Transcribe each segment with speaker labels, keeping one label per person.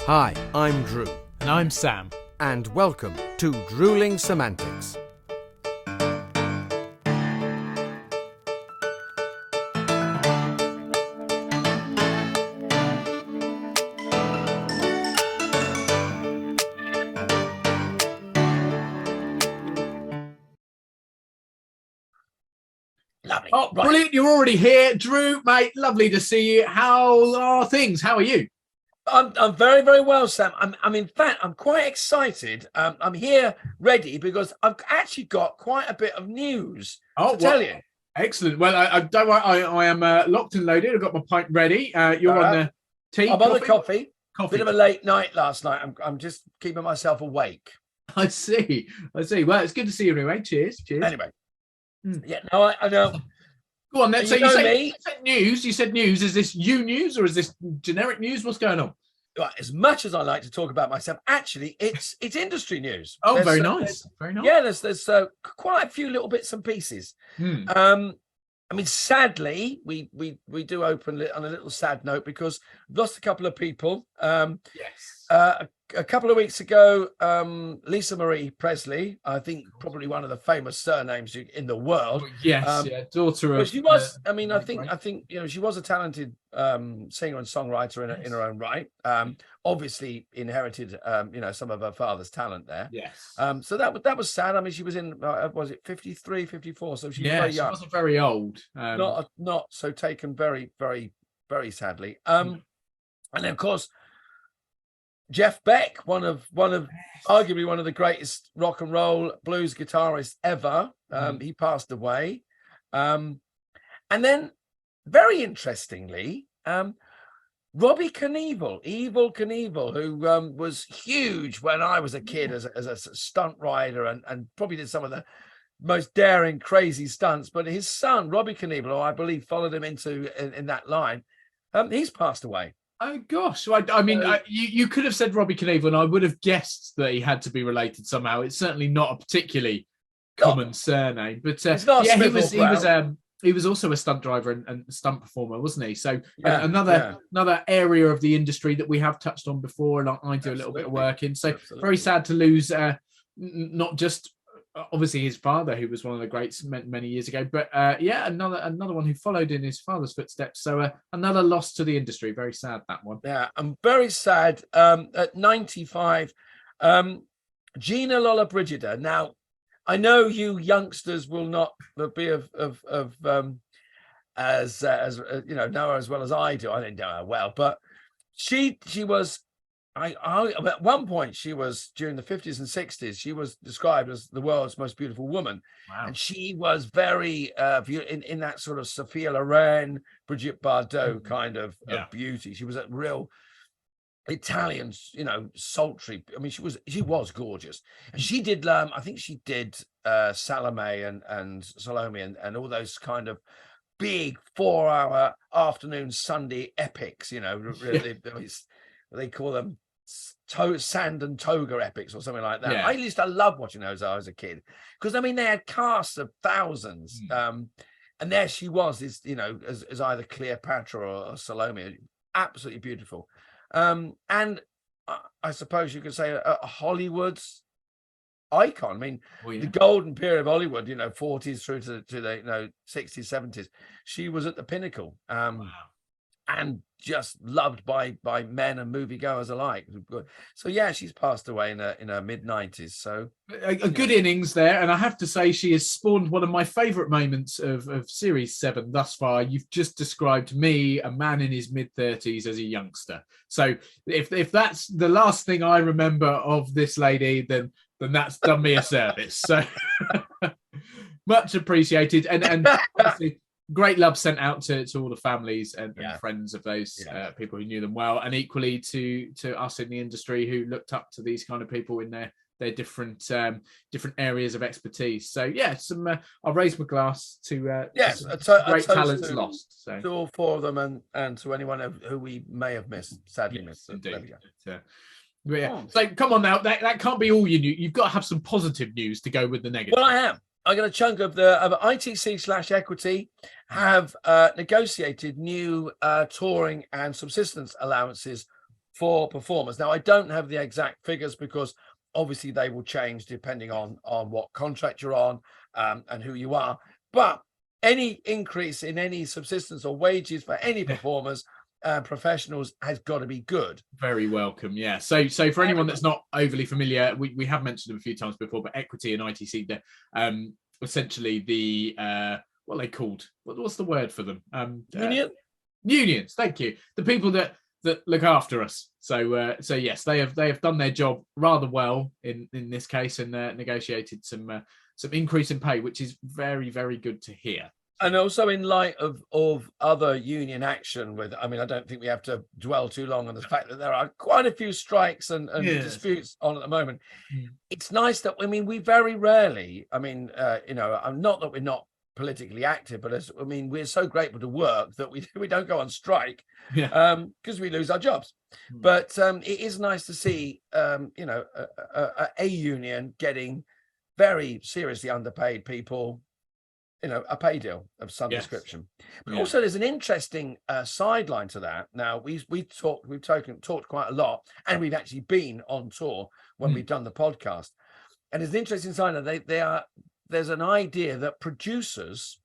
Speaker 1: Hi, I'm Drew.
Speaker 2: And I'm Sam.
Speaker 1: And welcome to Drewling Samantics.
Speaker 2: Lovely. Oh, right. Brilliant. You're already here. Drew, mate, lovely to see you. How are things? How are you?
Speaker 3: I'm very, very well, Sam. In fact, I'm quite excited. I'm here ready because I've actually got quite a bit of news to tell you.
Speaker 2: Excellent. Well, I don't worry. I am locked and loaded. I've got my pint ready. You're on the tea.
Speaker 3: I'm on the coffee. Bit of a late night last night. I'm just keeping myself awake.
Speaker 2: I see. Well, it's good to see you anyway. Cheers.
Speaker 3: Anyway. Yeah, no, I know.
Speaker 2: Go on then. So you said news. You said news. Is this you news or is this generic news? What's going on?
Speaker 3: Right, as much as I like to talk about myself, actually, it's industry news.
Speaker 2: Oh, very nice. Very nice.
Speaker 3: Yeah, there's quite a few little bits and pieces. Sadly, we do open on a little sad note because we've lost a couple of people.
Speaker 2: Yes.
Speaker 3: A couple of weeks ago, Lisa Marie Presley, I think probably one of the famous surnames in the world.
Speaker 2: Yes, daughter of.
Speaker 3: She was. I think she was a talented singer and songwriter in her own right. Obviously inherited some of her father's talent there.
Speaker 2: Yes.
Speaker 3: So that was sad. I mean, she was in was it 53, 54? So she was very young.
Speaker 2: She wasn't very old.
Speaker 3: Not so taken very, very, very sadly. And then of course, Jeff Beck, one of arguably one of the greatest rock and roll blues guitarists ever. He passed away. And then, very interestingly, Robbie Knievel, Evil Knievel, who was huge when I was a kid as a stunt rider and probably did some of the most daring, crazy stunts. But his son, Robbie Knievel, who I believe followed him in that line, he's passed away.
Speaker 2: Oh gosh! You could have said Robbie Knievel, and I would have guessed that he had to be related somehow. It's certainly not a particularly common surname, but he was also a stunt driver and stunt performer, wasn't he? So another area of the industry that we have touched on before, and I do a little bit of work in. So very sad to lose not just obviously his father, who was one of the greats many years ago, but another one who followed in his father's footsteps. So another loss to the industry. Very sad, that one.
Speaker 3: Yeah, I'm very sad. At 95, Gina Lollobrigida. Now, I know you youngsters will not be know her as well as I do. I didn't know her well, but she was. At one point, she was during the 50s and 60s. She was described as the world's most beautiful woman, and she was very in that sort of Sophia Loren, Brigitte Bardot kind of beauty. She was a real Italian, sultry. I mean, she was gorgeous, and she did. I think she did Salome and Salome and all those kind of big 4-hour afternoon Sunday epics. Really, they call them sand and toga epics or something like that. I used to love watching those as I was a kid because they had casts of thousands, and there she was, as either Cleopatra or Salome, absolutely beautiful. And I suppose you could say a Hollywood's icon. I mean, the golden period of Hollywood, 40s through to the 60s, 70s, she was at the pinnacle. And just loved by men and moviegoers alike. So she's passed away in her mid-90s. So
Speaker 2: a good innings there, and I have to say she has spawned one of my favourite moments of Series 7 thus far. You've just described me, a man in his mid-30s, as a youngster. So if that's the last thing I remember of this lady, then that's done me a service. So much appreciated, and obviously, great love sent out to all the families and friends of those people who knew them well, and equally to us in the industry who looked up to these kind of people in their different areas of expertise. So I'll raise my glass to great talents lost. So
Speaker 3: to all four of them and to anyone who we may have sadly missed.
Speaker 2: Indeed. So come on now, that can't be all you knew. You've got to have some positive news to go with the negative.
Speaker 3: Well, I am. I got a chunk of ITC/Equity have negotiated new touring and subsistence allowances for performers. Now, I don't have the exact figures because obviously they will change depending on what contract you're on and who you are. But any increase in any subsistence or wages for any performers professionals has got to be good.
Speaker 2: Very welcome. Yeah. So for anyone that's not overly familiar, we have mentioned them a few times before, but Equity and ITC, they're essentially the what are they called? What's the word for them? Unions. Thank you. The people that look after us. So yes, they have done their job rather well in this case, and negotiated some increase in pay, which is very, very good to hear.
Speaker 3: And also in light of other union action I don't think we have to dwell too long on the fact that there are quite a few strikes and disputes on at the moment. It's nice that, we very rarely, not that we're not politically active, but we're so grateful to work that we don't go on strike because we lose our jobs. But it is nice to see, a union getting very seriously underpaid people, a pay deal of some description. But also there's an interesting sideline to that. Now we've talked quite a lot, and we've actually been on tour when we've done the podcast. And there's an interesting sideline. There's an idea that producers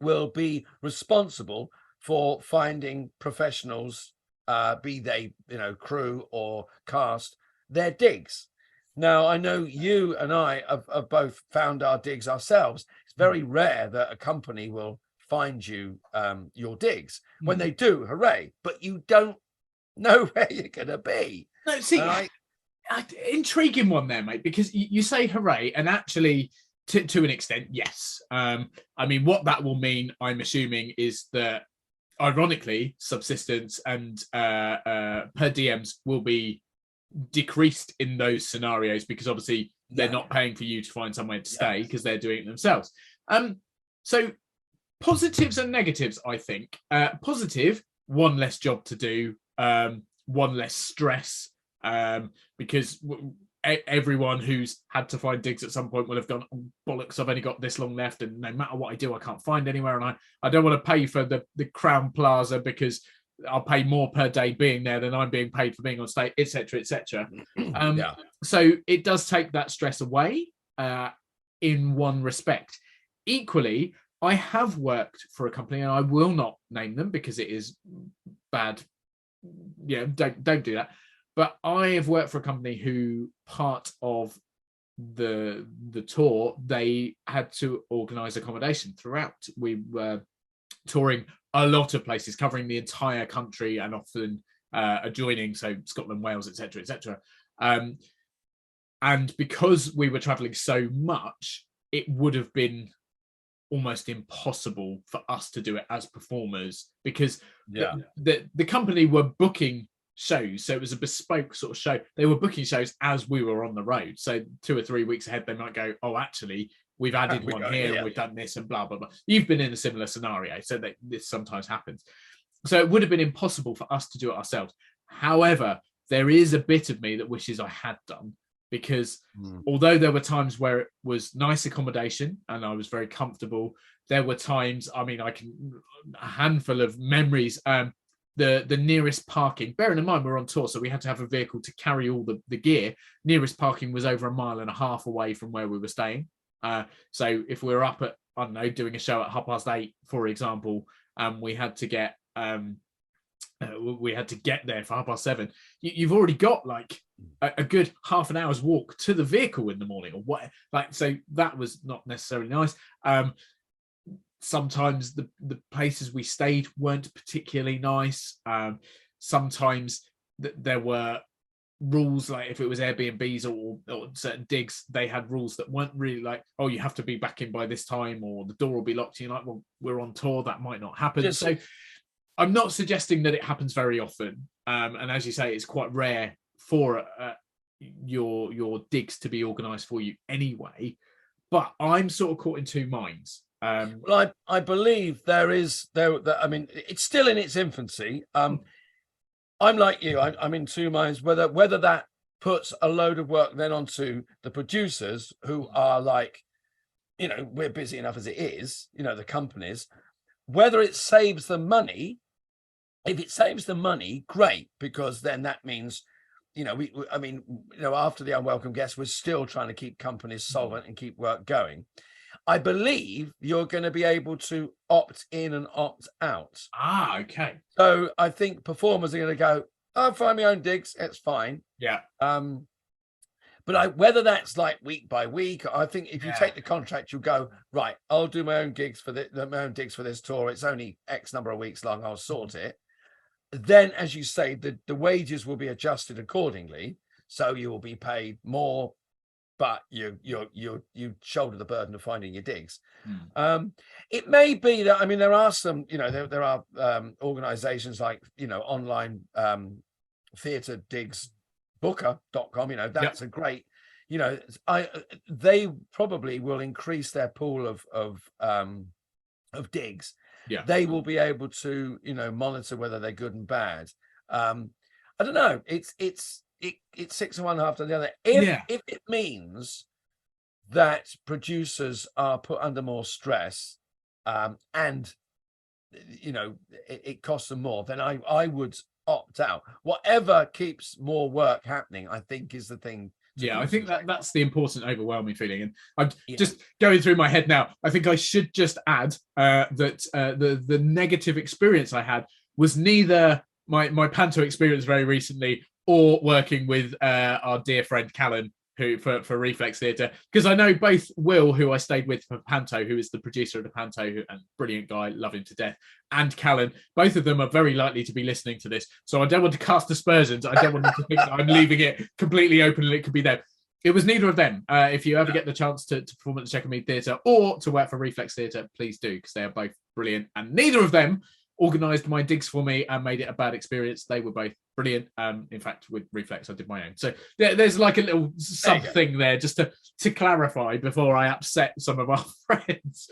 Speaker 3: will be responsible for finding professionals, be they crew or cast, their digs. Now, I know you and I have both found our digs ourselves. It's very rare that a company will find you your digs. When they do, hooray! But you don't know where you're going to be.
Speaker 2: No, see, intriguing one there, mate, because you say hooray, and actually, to an extent, yes. What that will mean, I'm assuming, is that, ironically, subsistence and per diems will be decreased in those scenarios, because obviously they're not paying for you to find somewhere to stay because they're doing it themselves. So positives and negatives, I think. Positive, one less job to do, one less stress, because everyone who's had to find digs at some point will have gone, oh, bollocks, I've only got this long left, and no matter what I do, I can't find anywhere, and I don't want to pay for the Crown Plaza because I'll pay more per day being there than I'm being paid for being on stage, etc., etc. So it does take that stress away in one respect. Equally, I have worked for a company, and I will not name them because it is bad. Yeah, don't do that. But I have worked for a company who, part of the tour, they had to organise accommodation throughout. We were touring a lot of places, covering the entire country and often adjoining, so Scotland, Wales, etc., etc. And because we were travelling so much, it would have been almost impossible for us to do it as performers, because the company were booking shows, so it was a bespoke sort of show. They were booking shows as we were on the road, so 2 or 3 weeks ahead they might go, oh, actually we've added one here and we've done this and blah blah blah. You've been in a similar scenario, so that this sometimes happens. So it would have been impossible for us to do it ourselves. However, there is a bit of me that wishes I had done, because although there were times where it was nice accommodation and I was very comfortable, there were times, a handful of memories. The nearest parking, bearing in mind we're on tour, so we had to have a vehicle to carry all the gear. Nearest parking was over 1.5 miles away from where we were staying. So if we were up at, I don't know, doing a show at 8:30, for example, we had to get there for 7:30. You've already got like a good half an hour's walk to the vehicle in the morning, or what? So that was not necessarily nice. Sometimes the places we stayed weren't particularly nice. Sometimes there were rules, like if it was Airbnbs or certain digs, they had rules that weren't really like, oh, you have to be back in by this time, or the door will be locked. You're like, well, we're on tour, that might not happen. So I'm not suggesting that it happens very often, and as you say, it's quite rare for your digs to be organised for you anyway. But I'm sort of caught in two minds.
Speaker 3: Well, I believe it's still in its infancy. I'm like you. I'm in two minds whether that puts a load of work then onto the producers, who are like, we're busy enough as it is, the companies, whether it saves them money If it saves the money, great, because then that means, I mean, after the unwelcome guest, we're still trying to keep companies solvent and keep work going. I believe you're going to be able to opt in and opt out.
Speaker 2: Ah, okay.
Speaker 3: So I think performers are going to go, I'll find my own digs. It's fine.
Speaker 2: Yeah.
Speaker 3: But whether that's like week by week, I think if you
Speaker 2: Yeah.
Speaker 3: take the contract, you go, right, I'll do my own gigs for my own digs for this tour. It's only X number of weeks long. I'll sort it. Then, as you say, the wages will be adjusted accordingly. So you will be paid more, but you shoulder the burden of finding your digs. It may be that, I mean, there are some, there are organizations like, online theatre digs booker.com, that's a great, they probably will increase their pool of digs.
Speaker 2: Yeah,
Speaker 3: they will be able to monitor whether they're good and bad. I don't know, it's 6 of one, half to the other. If it means that producers are put under more stress, and it costs them more, then I would opt out. Whatever keeps more work happening, I think, is the thing.
Speaker 2: I think that's the important overwhelming feeling. And I'm just going through my head now. I think I should just add that the negative experience I had was neither my panto experience very recently or working with our dear friend Callan, who for Reflex Theatre, because I know both Will, who I stayed with for Panto, who is the producer of the Panto, and brilliant guy, love him to death, and Callan, both of them are very likely to be listening to this. So I don't want to cast aspersions. I don't want them to think that I'm leaving it completely open and it could be them. It was neither of them. If you ever get the chance to perform at the Chequermead Theatre or to work for Reflex Theatre, please do, because they are both brilliant. And neither of them organised my digs for me and made it a bad experience. They were both brilliant. In fact, with Reflex, I did my own. So there's like a little something there just to clarify before I upset some of our friends.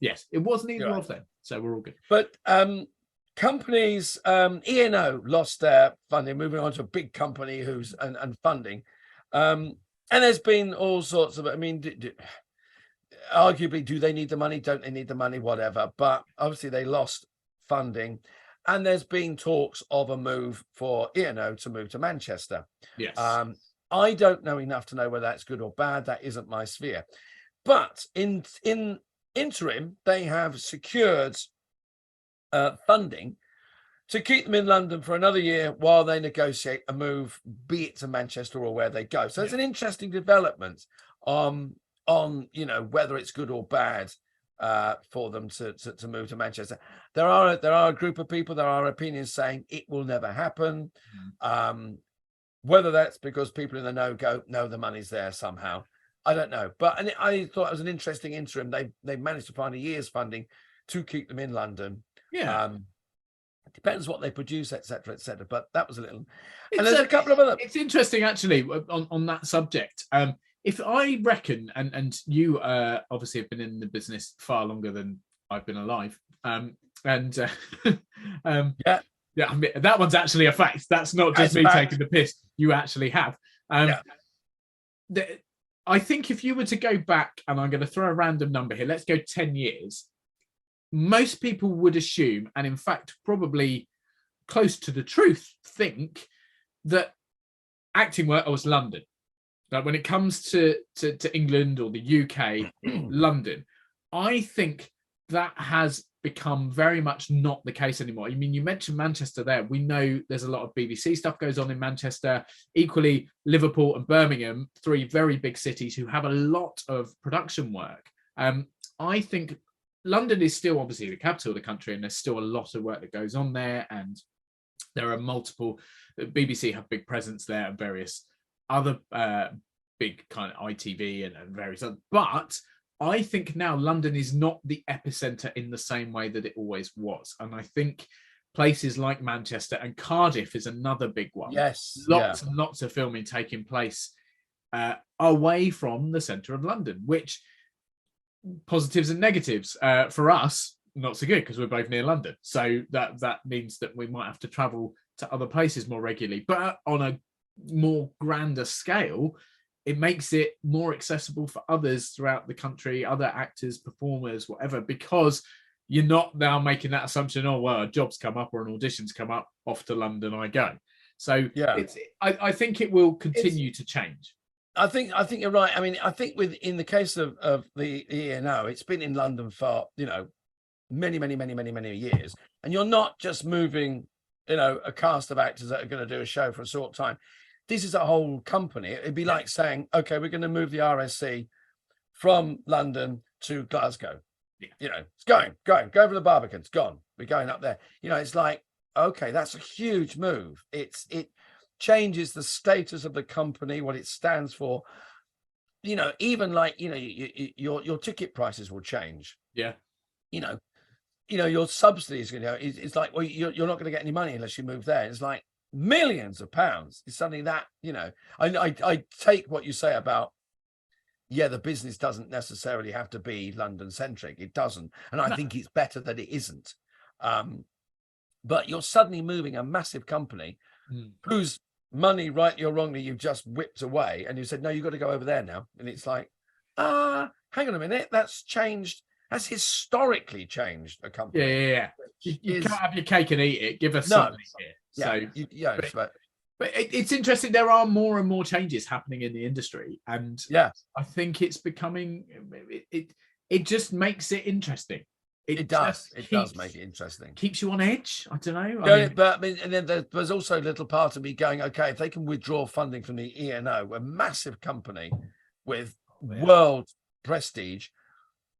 Speaker 2: Yes, it was neither of them. So we're all good.
Speaker 3: But companies, E&O lost their funding, moving on to a big company who's and funding. And there's been all sorts of, I mean, arguably, do they need the money? Don't they need the money? Whatever. But obviously they lost funding, and there's been talks of a move for E&O to move to Manchester.
Speaker 2: Yes.
Speaker 3: I don't know enough to know whether that's good or bad. That isn't my sphere. But in interim, they have secured funding to keep them in London for another year while they negotiate a move, be it to Manchester or where they go. So it's an interesting development on whether it's good or bad for them to move to Manchester. There are a group of people, there are opinions saying it will never happen. Whether that's because people in the know go, no, the money's there somehow, I don't know. But I thought it was an interesting interim. They managed to find a year's funding to keep them in London. It depends what they produce, etc., etc. But that was a little. And there's a couple of other.
Speaker 2: It's interesting actually on that subject. If I reckon, and you obviously have been in the business far longer than I've been alive, yeah, I mean, that one's actually a fact. That's not just me taking the piss. You actually have. I think if you were to go back, and I'm going to throw a random number here, let's go 10 years, most people would assume, and in fact, probably close to the truth, think that acting work was London. Like when it comes to England or the UK, London, I think that has become very much not the case anymore. I mean, you mentioned Manchester there. We know there's a lot of BBC stuff goes on in Manchester. Equally, Liverpool and Birmingham, 3 very big cities who have a lot of production work. I think London is still obviously the capital of the country, and there's still a lot of work that goes on there. And there are multiple, BBC have big presence there and various other big kind of ITV and various other. But I think now London is not the epicenter in the same way that it always was. And I think places like Manchester and Cardiff is another big one.
Speaker 3: Yes.
Speaker 2: Lots and lots of filming taking place away from the centre of London, which positives and negatives for us, not so good because we're both near London. So that means that we might have to travel to other places more regularly. But on a more grander scale, it makes it more accessible for others throughout the country, other actors, performers, whatever, because you're not now making that assumption, oh well, a job's come up or an audition's come up, off to London I go. So
Speaker 3: Yeah.
Speaker 2: I think it will continue to change.
Speaker 3: I think you're right. I mean, I think in the case of the E&O, it's been in London for, you know, many years, and you're not just moving, you know, a cast of actors that are going to do a show for a short time. This is a whole company. It'd be like saying, okay, we're going to move the RSC from London to Glasgow.
Speaker 2: Yeah.
Speaker 3: You know, it's go over the Barbican. It's gone. We're going up there. You know, it's like, okay, that's a huge move. It changes the status of the company, what it stands for. You know, even like, you know, your ticket prices will change.
Speaker 2: Yeah.
Speaker 3: You know, your subsidies, you know, it's like, well, you're not going to get any money unless you move there. It's like millions of pounds. It's something that, you know, I take what you say about, yeah, the business doesn't necessarily have to be London centric. It doesn't. And I think it's better that it isn't. But you're suddenly moving a massive company whose money, rightly or wrongly, you've just whipped away. And you said, no, you've got to go over there now. And it's like, hang on a minute. That's changed. That's historically changed a company.
Speaker 2: Yeah. You can't have your cake and eat it. Give us something here.
Speaker 3: Yeah,
Speaker 2: so, but it's interesting. There are more and more changes happening in the industry, and I think it's becoming. It just makes it interesting.
Speaker 3: It does. It does make it interesting.
Speaker 2: Keeps you on edge. I don't know.
Speaker 3: And then there's also a little part of me going, okay, if they can withdraw funding from the E&O, a massive company with world prestige,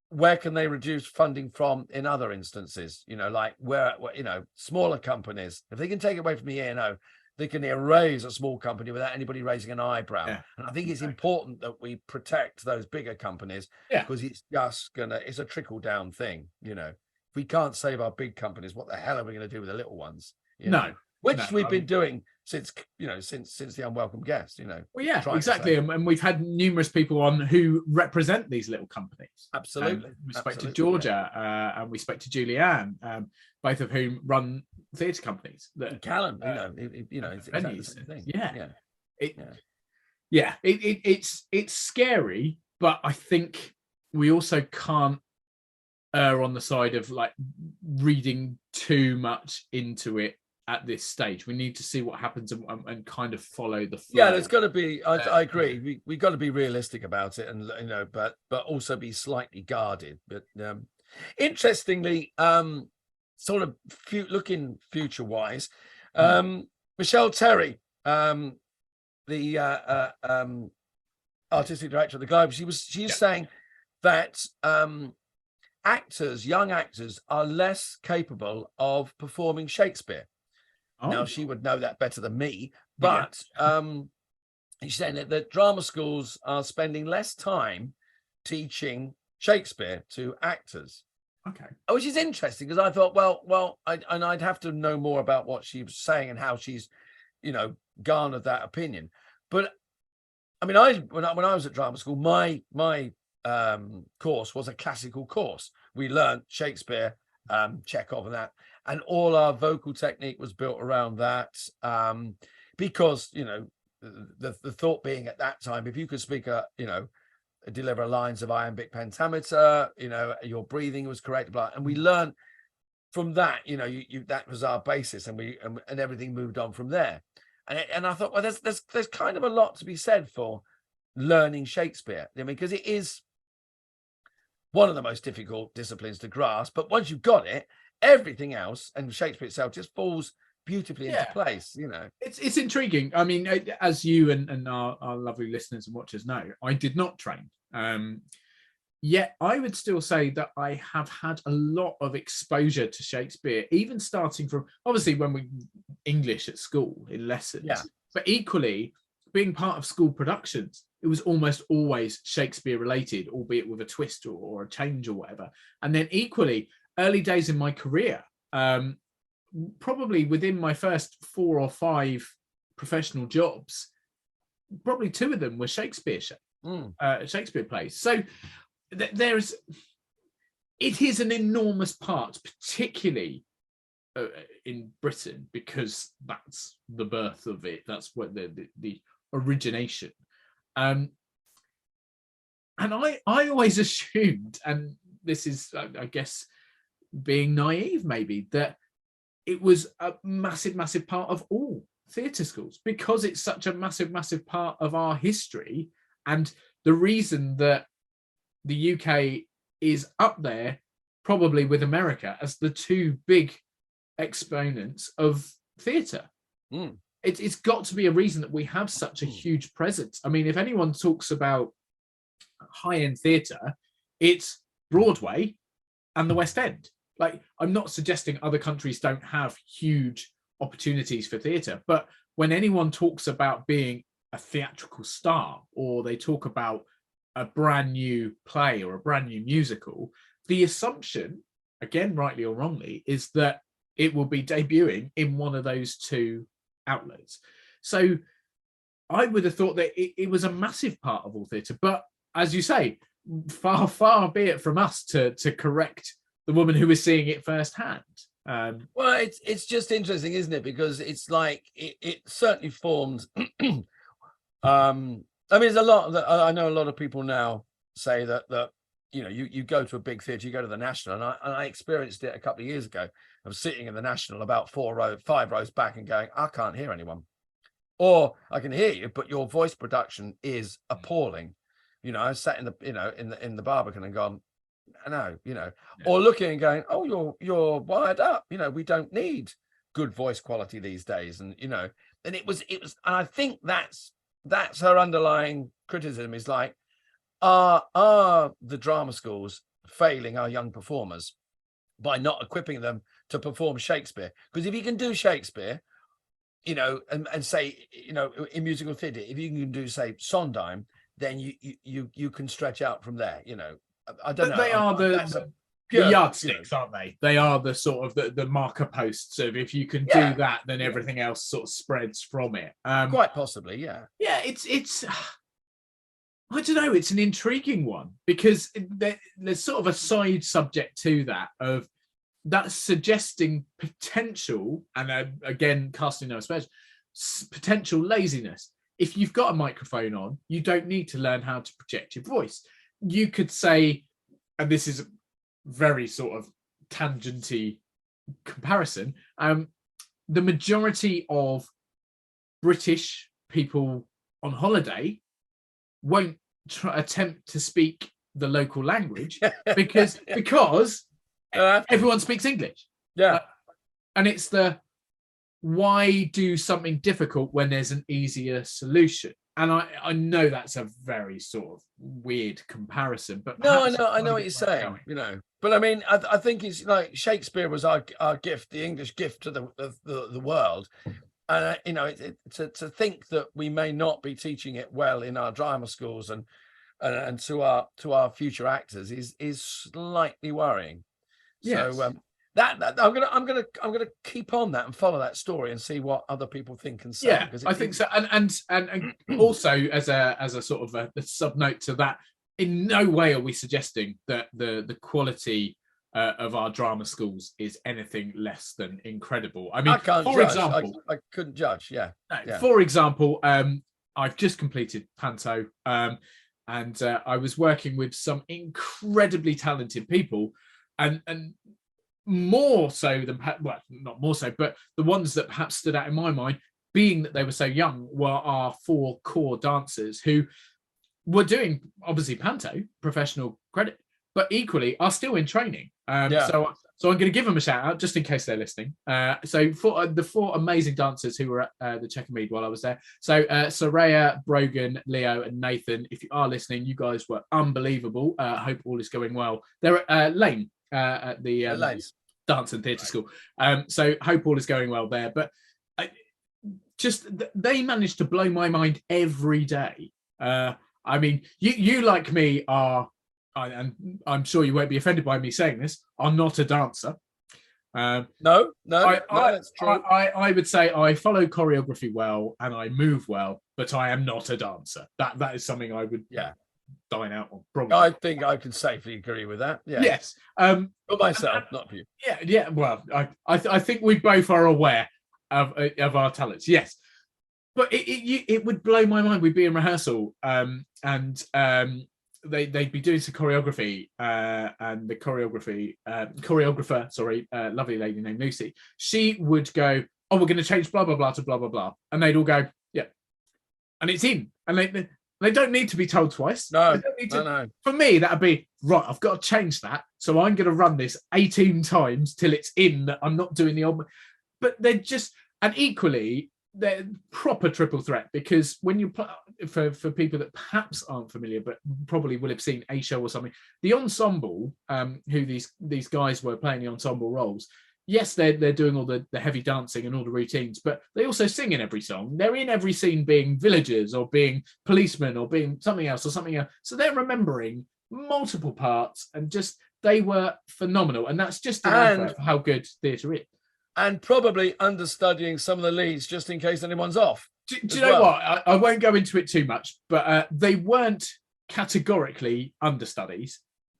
Speaker 3: where can they reduce funding from in other instances? You know, like where you know, smaller companies, if they can take it away from the E&O, they can erase a small company without anybody raising an eyebrow. Yeah, and I think it's important that we protect those bigger companies, because it's just it's a trickle down thing. You know, if we can't save our big companies, what the hell are we going to do with the little ones? You know? Which we've been doing since the Unwelcome Guest, you know.
Speaker 2: Well, yeah, exactly. And we've had numerous people on who represent these little companies.
Speaker 3: Absolutely.
Speaker 2: We spoke to Georgia and we spoke to Julianne, both of whom run theatre companies.
Speaker 3: Callum, it's exactly the same thing.
Speaker 2: It's scary, but I think we also can't err on the side of like reading too much into it at this stage. We need to see what happens and kind of follow the flow.
Speaker 3: Yeah, there's got to be. I agree. We got to be realistic about it, and you know, but also be slightly guarded. But interestingly, sort of looking future wise, Michelle Terry, the artistic director of the Globe, she's saying that young actors are less capable of performing Shakespeare. Now, she would know that better than me, but she's saying that drama schools are spending less time teaching Shakespeare to actors.
Speaker 2: Okay.
Speaker 3: Which is interesting, because I thought, I'd have to know more about what she was saying and how she's, you know, garnered that opinion. But I mean, when I was at drama school, my course was a classical course. We learned Shakespeare, Chekhov, and that. And all our vocal technique was built around that, because, you know, the thought being at that time, if you could speak deliver lines of iambic pentameter, you know, your breathing was correct, blah. And we learned from that, you know, that was our basis, and and everything moved on from there. And I thought, well, there's kind of a lot to be said for learning Shakespeare. I mean, because it is one of the most difficult disciplines to grasp, but once you've got it, everything else and Shakespeare itself just falls beautifully into place. You know,
Speaker 2: it's intriguing. I mean, as you and our lovely listeners and watchers know, I did not train. Yet I would still say that I have had a lot of exposure to Shakespeare, even starting from obviously when we English at school in lessons, but equally being part of school productions, it was almost always Shakespeare related, albeit with a twist or a change or whatever. And then equally, early days in my career, probably within my first 4 or 5 professional jobs, probably 2 of them were Shakespeare plays. So it is an enormous part, particularly in Britain, because that's the birth of it. That's what the origination. And I always assumed, and this is, I guess, being naive, maybe, that it was a massive, massive part of all theatre schools, because it's such a massive, massive part of our history. And the reason that the UK is up there, probably with America, as the two big exponents of theatre. It's got to be a reason that we have such a huge presence. I mean, if anyone talks about high-end theatre, it's Broadway and the West End. Like, I'm not suggesting other countries don't have huge opportunities for theatre, but when anyone talks about being a theatrical star, or they talk about a brand new play or a brand new musical, the assumption, again, rightly or wrongly, is that it will be debuting in one of those two outlets. So I would have thought that it was a massive part of all theatre. But as you say, far, far be it from us to correct the woman who is seeing it firsthand.
Speaker 3: Well, it's just interesting, isn't it? Because it's like it certainly formed. I mean, there's a lot that I know. A lot of people now say that you go to a big theatre, you go to the National, and I experienced it a couple of years ago. I was sitting in the National about 5 rows back and going, I can't hear anyone, or I can hear you, but your voice production is appalling. I sat in the in the Barbican and gone, no, or looking and going, oh, you're wired up. We don't need good voice quality these days, and and it was, and I think that's her underlying criticism, is like, are the drama schools failing our young performers by not equipping them to perform Shakespeare? Because if you can do Shakespeare, and say, in musical theatre, if you can do, say, Sondheim, then you can stretch out from there. I don't know.
Speaker 2: They are the yardsticks, aren't they? They are the sort of the marker posts of, if you can do that, then everything else sort of spreads from it.
Speaker 3: Quite possibly, yeah.
Speaker 2: Yeah, it's I don't know. It's an intriguing one, because there's sort of a side subject to that, of that suggesting potential, and again, casting no aspersions, potential laziness. If you've got a microphone on, you don't need to learn how to project your voice. You could say, and this is a very sort of tangenty comparison, the majority of British people on holiday won't attempt to speak the local language because everyone speaks English. And it's why do something difficult when there's an easier solution? And I know that's a very sort of weird comparison, but
Speaker 3: no, I know what you're saying, But I mean, I think it's like Shakespeare was our gift, the English gift to the world, and to think that we may not be teaching it well in our drama schools and to our future actors is slightly worrying.
Speaker 2: Yes.
Speaker 3: So that I'm gonna keep on that and follow that story and see what other people think and say.
Speaker 2: Yeah, I think so. And also as a sort of a sub note to that, in no way are we suggesting that the quality of our drama schools is anything less than incredible. I mean, example,
Speaker 3: I couldn't judge. Yeah.
Speaker 2: For example, I've just completed Panto, and I was working with some incredibly talented people, and more so than, well, not more so, but the ones that perhaps stood out in my mind, being that they were so young, were our 4 core dancers who were doing, obviously, Panto, professional credit, but equally are still in training. So I'm going to give them a shout out just in case they're listening. So for the 4 amazing dancers who were at the Chequermead while I was there. So Soraya, Brogan, Leo, and Nathan, if you are listening, you guys were unbelievable. Hope all is going well. They're at Lane at the Dance and Theatre School. So hope all is going well there. But they managed to blow my mind every day. I mean, you like me are, and I'm sure you won't be offended by me saying this, are not a dancer.
Speaker 3: No, that's true.
Speaker 2: I would say I follow choreography well and I move well, but I am not a dancer. That is something I would dine out on. Probably.
Speaker 3: I think I can safely agree with that. Yeah.
Speaker 2: Yes.
Speaker 3: For myself, not for you.
Speaker 2: Yeah. Well, I think we both are aware of our talents. Yes. But it would blow my mind. We'd be in rehearsal, and they'd be doing some choreography, and the choreographer, sorry, lovely lady named Lucy, she would go, "Oh, we're going to change blah blah blah to blah blah blah," and they'd all go, "Yeah," and it's in, and they don't need to be told twice.
Speaker 3: No,
Speaker 2: they don't need to,
Speaker 3: no.
Speaker 2: For me, that'd be right. I've got to change that, so I'm going to run this 18 times till it's in. I'm not doing the old, but they're just, and equally, they're proper triple threat, because when you play, for people that perhaps aren't familiar but probably will have seen a show or something, the ensemble, who these guys were playing the ensemble roles, yes, they're doing all the heavy dancing and all the routines, but they also sing in every song. They're in every scene being villagers or being policemen or being something else or something else. So they're remembering multiple parts, and just they were phenomenal. And that's just an advert for how good theatre is.
Speaker 3: And probably understudying some of the leads just in case anyone's off.
Speaker 2: Do you know what? I won't go into it too much, but they weren't categorically understudies,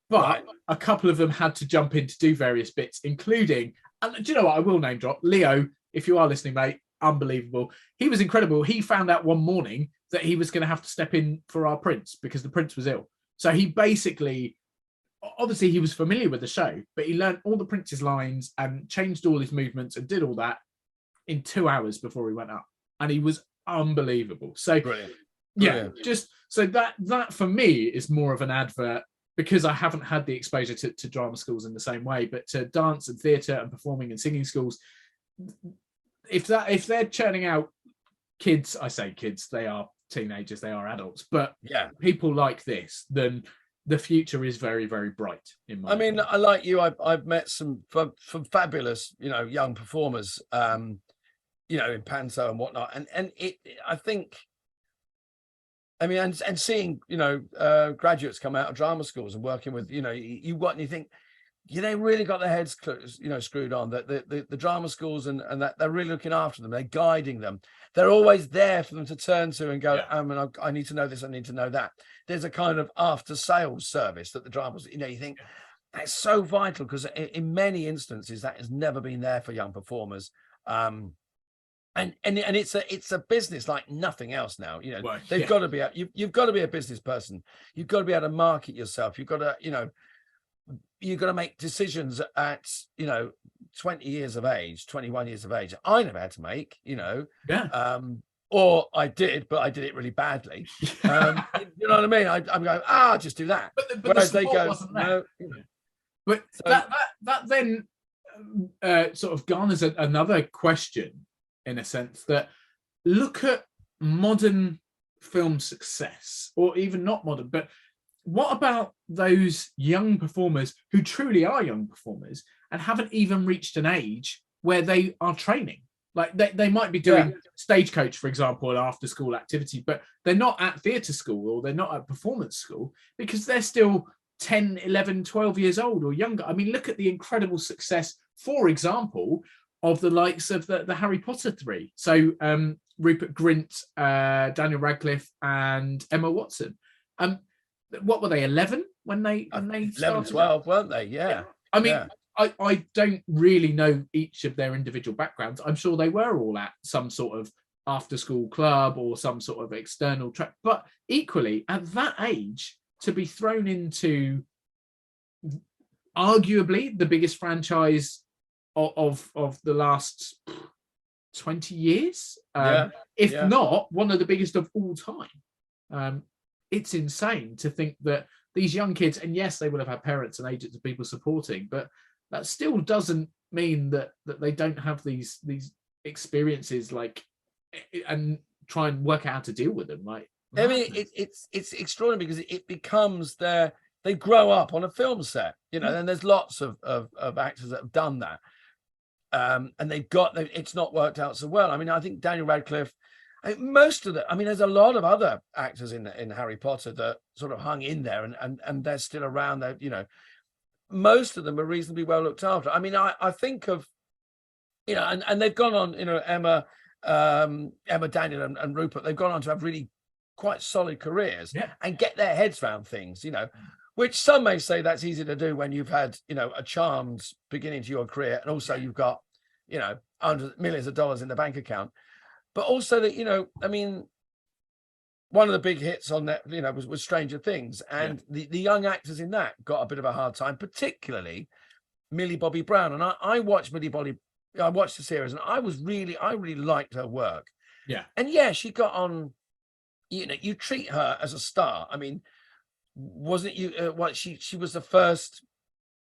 Speaker 2: but a couple of them had to jump in to do various bits, including, and do you know what? I will name drop Leo, if you are listening, mate. Unbelievable. He was incredible. He found out one morning that he was going to have to step in for our prince because the prince was ill. So he basically, obviously he was familiar with the show, but he learned all the prince's lines and changed all his movements and did all that in 2 hours before he went up. And he was unbelievable. So
Speaker 3: Brilliant.
Speaker 2: Yeah, just so that for me is more of an advert, because I haven't had the exposure to drama schools in the same way, but to dance and theatre and performing and singing schools, if they're churning out kids, I say kids, they are teenagers, they are adults, but people like this, then the future is very, very bright. In my opinion.
Speaker 3: I like you. I've met some fabulous, young performers, in Panto and whatnot, and I think. And seeing, graduates come out of drama schools and working with, you think, they really got their heads, screwed on, that the drama schools and that they're really looking after them. They're guiding them. They're always there for them to turn to and go, I need to know this. I need to know that. There's a kind of after sales service that the dramas, you think that's so vital, because in many instances that has never been there for young performers. And it's a business like nothing else now. They've got to be you've got to be a business person. You've got to be able to market yourself. You've got to make decisions at 20 years of age, 21 years of age. I never had to make, or I did, but I did it really badly. You know what I mean? I'm going, I'll just do that.
Speaker 2: But whereas the they go, no. But so, that then sort of garners another question, in a sense, that look at modern film success, or even not modern, but what about those young performers who truly are young performers and haven't even reached an age where they are training? Like they might be doing Stagecoach, for example, an after school activity, but they're not at theatre school or they're not at performance school, because they're still 10, 11, 12 years old or younger. I mean, look at the incredible success, for example, of the likes of the Harry Potter 3. So Rupert Grint, Daniel Radcliffe, and Emma Watson. What were they, 11 when they 11,
Speaker 3: started? 12, weren't they? Yeah.
Speaker 2: I mean, I don't really know each of their individual backgrounds. I'm sure they were all at some sort of after-school club or some sort of external track. But equally, at that age, to be thrown into arguably the biggest franchise of the last 20 years, if not one of the biggest of all time. It's insane to think that these young kids, and yes, they will have had parents and agents and people supporting, but that still doesn't mean that they don't have these experiences, like, and try and work out how to deal with them. Like,
Speaker 3: I mean, it's extraordinary, because it becomes they grow up on a film set, and there's lots of actors that have done that. And it's not worked out so well. I mean, I think Daniel Radcliffe, most of there's a lot of other actors in Harry Potter that sort of hung in there, and they're still around. They're, most of them are reasonably well looked after. I mean, I think of, and they've gone on, Emma, Daniel, and Rupert. They've gone on to have really quite solid careers and get their heads around things, which some may say that's easy to do when you've had, a charmed beginning to your career, and also you've got, hundreds, millions of dollars in the bank account. But also that, one of the big hits on that, was Stranger Things, and the young actors in that got a bit of a hard time, particularly Millie Bobby Brown. And I watched I watched the series, and I really liked her work.
Speaker 2: Yeah.
Speaker 3: And she got on. You treat her as a star. I mean, wasn't you? She was the first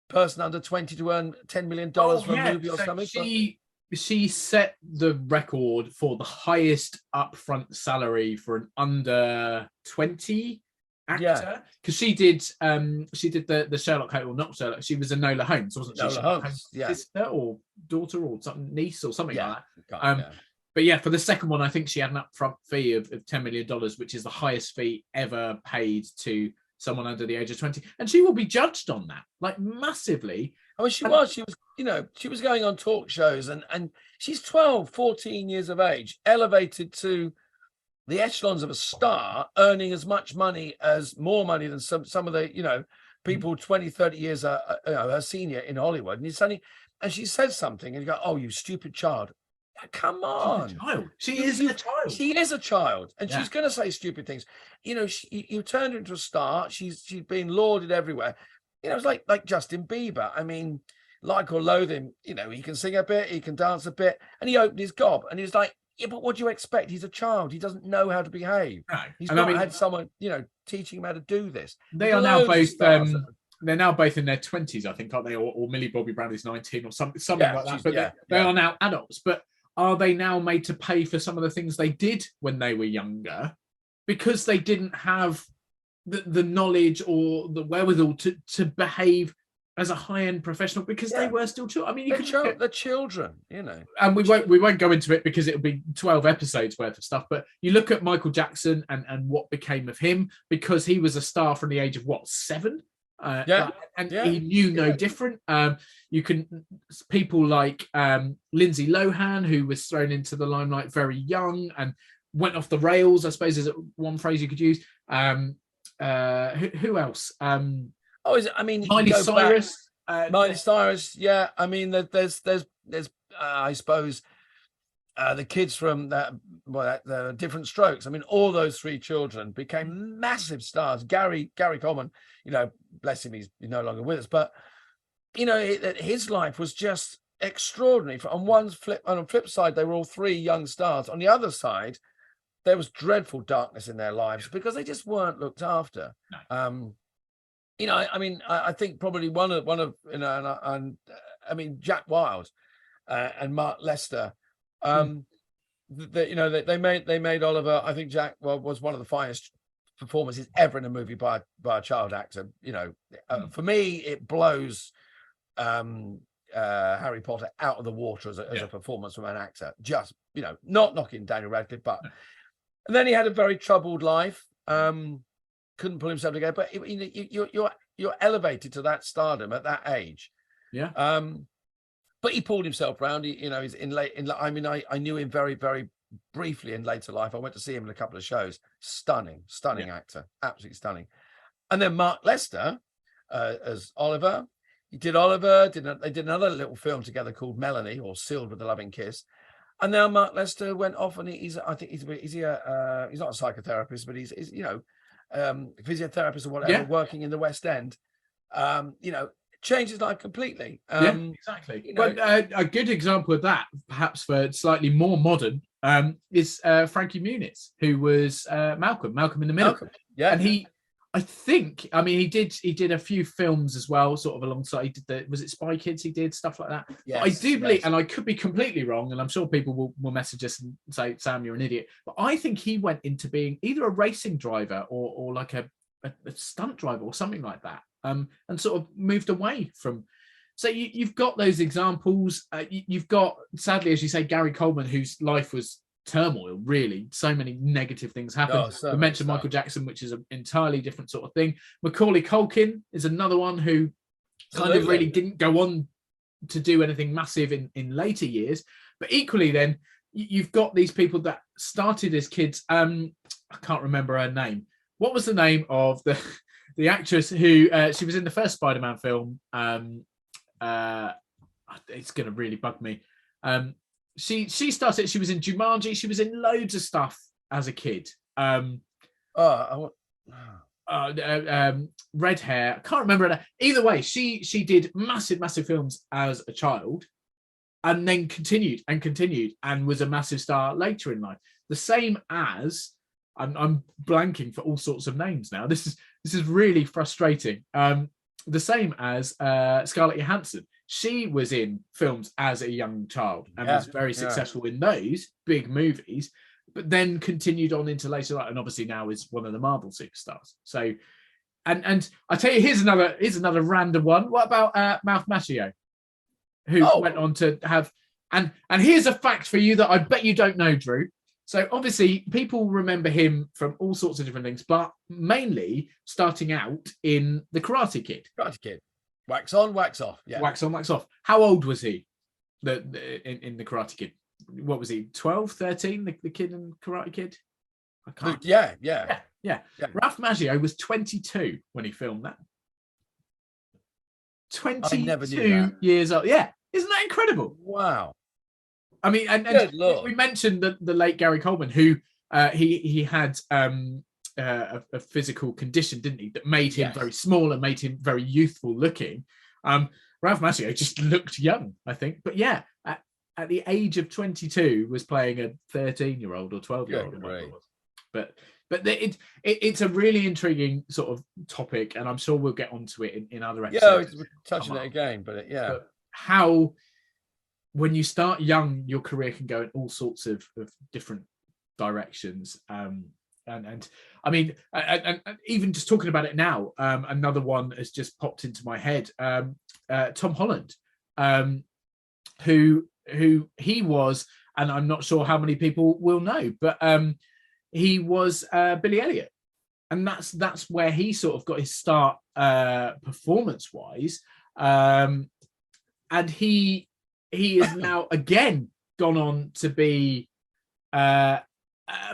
Speaker 3: person under 20 to earn $10 million for a movie or something.
Speaker 2: She set the record for the highest upfront salary for an under 20 actor, because she did the Sherlock Holmes, or not Sherlock, she was Enola Holmes, wasn't she?
Speaker 3: Enola Holmes,
Speaker 2: sister or daughter or something, niece or something like that.
Speaker 3: But
Speaker 2: yeah, for the second one, I think she had an upfront fee of $10 million, which is the highest fee ever paid to someone under the age of 20, and she will be judged on that, like, massively.
Speaker 3: I mean, she was going on talk shows, and she's 12, 14 years of age, elevated to the echelons of a star, earning as much money more money than some of the, people 20, 30 years her senior in Hollywood. And she says something, and you go, "Oh, you stupid child." Come on.
Speaker 2: She's a child. She is a child.
Speaker 3: She is a child, and she's going to say stupid things. You turned her into a star. She's been lauded everywhere. It's like Justin Bieber. I mean, like or loathe him, he can sing a bit, he can dance a bit, and he opened his gob, and he was like, yeah, but what do you expect? He's a child. He doesn't know how to behave.
Speaker 2: No.
Speaker 3: He's not had someone, teaching him how to do this.
Speaker 2: They are now both they're now both in their 20s, I think, aren't they? Or Millie Bobby Brown is 19 or something like that. But they are now adults. But are they now made to pay for some of the things they did when they were younger, because they didn't have the knowledge or the wherewithal to behave as a high-end professional, because they were still children? I mean,
Speaker 3: the children,
Speaker 2: and we won't go into it because it'll be 12 episodes worth of stuff. But you look at Michael Jackson and what became of him, because he was a star from the age of 7. He knew no different. You can people like Lindsay Lohan, who was thrown into the limelight very young and went off the rails, I suppose, is one phrase you could use. Who else? Miley Cyrus.
Speaker 3: Miley Cyrus. Yeah, I mean, there's I suppose the kids from the Different Strokes. I mean, all those three children became massive stars. Gary Coleman, bless him, he's no longer with us, but his life was just extraordinary. On the flip side, they were all three young stars. On the other side, there was dreadful darkness in their lives because they just weren't looked after. No. I think probably one of Jack Wilde and Mark Lester. They made Oliver. I think Jack was one of the finest performances ever in a movie by a child actor. For me, it blows Harry Potter out of the water as a performance from an actor. Just not knocking Daniel Radcliffe, but and then he had a very troubled life. Couldn't pull himself together, but you're elevated to that stardom at that age.
Speaker 2: Yeah.
Speaker 3: But he pulled himself around. He's I knew him very, very briefly in later life. I went to see him in a couple of shows. Stunning actor, absolutely stunning. And then Mark Lester as Oliver. He did Oliver. They did another little film together called Melanie, or Sealed with a Loving Kiss. And now Mark Lester went off, and he's not a psychotherapist, but he's physiotherapist or whatever, working in the West End. Changed his life completely.
Speaker 2: Exactly. But a good example of that, perhaps for slightly more modern, is Frankie Muniz, who was Malcolm in the Middle.
Speaker 3: Malcolm. Yeah,
Speaker 2: and he did a few films as well, sort of alongside. Was it Spy Kids? He did stuff like that. Yes, but I do believe, and I could be completely wrong, and I'm sure people will message us and say, "Sam, you're an idiot." But I think he went into being either a racing driver or like a stunt driver or something like that. And sort of moved away from. So you've got those examples. You've got, sadly, as you say, Gary Coleman, whose life was turmoil, really. So many negative things happened. We mentioned Michael Jackson, which is an entirely different sort of thing. Macaulay Culkin is another one who kind of really didn't go on to do anything massive in later years. But equally then, you've got these people that started as kids. I can't remember her name. What was the name of the actress who she was in the first Spider-Man film? It's going to really bug me. She started. She was in Jumanji. She was in loads of stuff as a kid.
Speaker 3: Oh, I want.
Speaker 2: Red hair. I can't remember her. Either way, she did massive films as a child, and then continued and was a massive star later in life. The same as I'm blanking for all sorts of names now. This is really frustrating. The same as Scarlett Johansson. She was in films as a young child and was very successful in those big movies, but then continued on into later life, and obviously now is one of the Marvel superstars. So, and I tell you, here's another random one. What about Ralph Macchio, who went on to have, and here's a fact for you that I bet you don't know, Drew. So obviously people remember him from all sorts of different things, but mainly starting out in The Karate Kid.
Speaker 3: Karate Kid. Wax on, wax off. Yeah.
Speaker 2: Wax on, wax off. How old was he in The Karate Kid? What was he, 12, 13, the kid in Karate Kid? I can't.
Speaker 3: Yeah.
Speaker 2: Ralph Macchio was 22 when he filmed that. 22 years old. Yeah. Isn't that incredible?
Speaker 3: Wow.
Speaker 2: I mean, and we mentioned the late Gary Coleman, who he had a physical condition, didn't he, that made him very small and made him very youthful looking. Ralph Macchio just looked young, I think. But yeah, at the age of 22, was playing a 13-year-old or 12-year-old. But it's a really intriguing sort of topic, and I'm sure we'll get onto it in other episodes.
Speaker 3: Yeah, we're touching it again, but
Speaker 2: But how, when you start young, your career can go in all sorts of different directions. And I mean, and even just talking about it now, another one has just popped into my head. Tom Holland, who he was, and I'm not sure how many people will know, but he was Billy Elliot, and that's where he sort of got his start performance-wise, and he is now again gone on to be a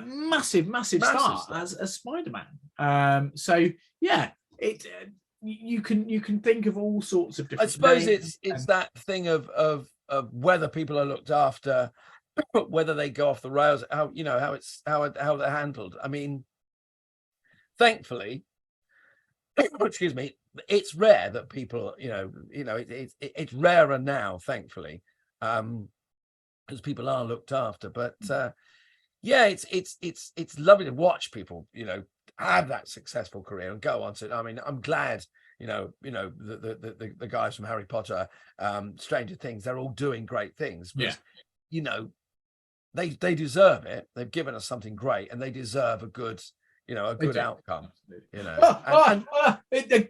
Speaker 2: massive star as Spider-Man. So yeah, you can think of all sorts of different.
Speaker 3: I suppose it's that thing of whether people are looked after, whether they go off the rails, how they're handled. I mean, thankfully, excuse me, it's rare that people, it's rarer now, thankfully, because people are looked after. But it's lovely to watch people, have that successful career and go on to. I mean, I'm glad, the guys from Harry Potter, Stranger Things, they're all doing great things. Because, they deserve it. They've given us something great, and they deserve a good outcome.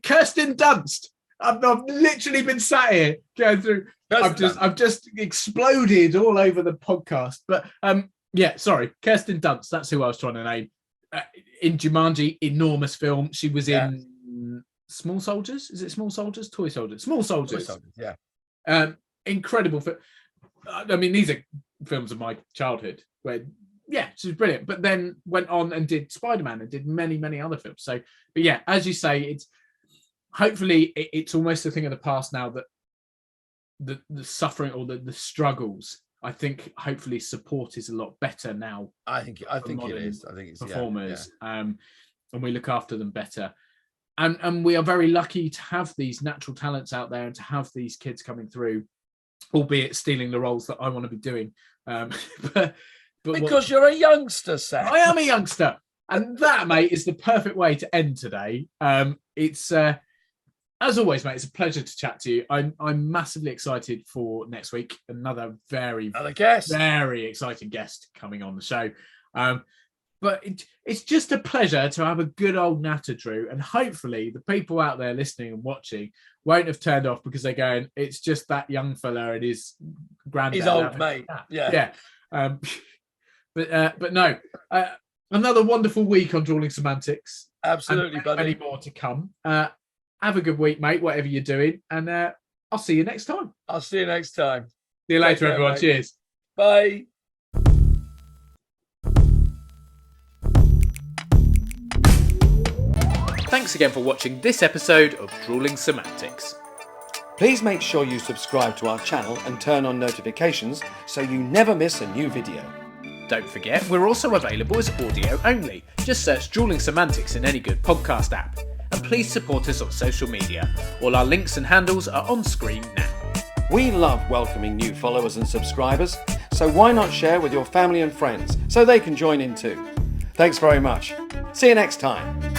Speaker 2: Kirsten Dunst. I've literally been sat here going through. I've just exploded all over the podcast. But sorry, Kirsten Dunst. That's who I was trying to name. In Jumanji, enormous film. She was in Small Soldiers. Is it Small Soldiers? Toy Soldiers. Small Soldiers.
Speaker 3: Toy Soldiers, yeah.
Speaker 2: Incredible. I mean, these are films of my childhood where she's brilliant, but then went on and did Spider-Man and did many other films. So, but yeah, as you say, it's hopefully it's almost a thing of the past now, that the suffering or the struggles, I think hopefully support is a lot better now.
Speaker 3: I think it is. I think it's
Speaker 2: performers, and we look after them better. And we are very lucky to have these natural talents out there and to have these kids coming through, albeit stealing the roles that I want to be doing. But
Speaker 3: because you're a youngster, Sam.
Speaker 2: I am a youngster. And that, mate, is the perfect way to end today. It's as always, mate, it's a pleasure to chat to you. I'm massively excited for next week. Another very exciting guest coming on the show. But it's just a pleasure to have a good old natter, Drew. And hopefully the people out there listening and watching won't have turned off because they're going, it's just that young fella and his granddad.
Speaker 3: His old mate.
Speaker 2: Yeah. But no, another wonderful week on Drewling Samantics.
Speaker 3: Absolutely, buddy.
Speaker 2: Many more to come. Have a good week, mate, whatever you're doing. And I'll see you next time.
Speaker 3: See you
Speaker 2: later, everyone. Mate. Cheers.
Speaker 3: Bye.
Speaker 2: Thanks again for watching this episode of Drewling Samantics.
Speaker 1: Please make sure you subscribe to our channel and turn on notifications so you never miss a new video.
Speaker 2: Don't forget, we're also available as audio only. Just search Drewling Samantics in any good podcast app. And please support us on social media. All our links and handles are on screen now.
Speaker 1: We love welcoming new followers and subscribers, so why not share with your family and friends so they can join in too? Thanks very much. See you next time.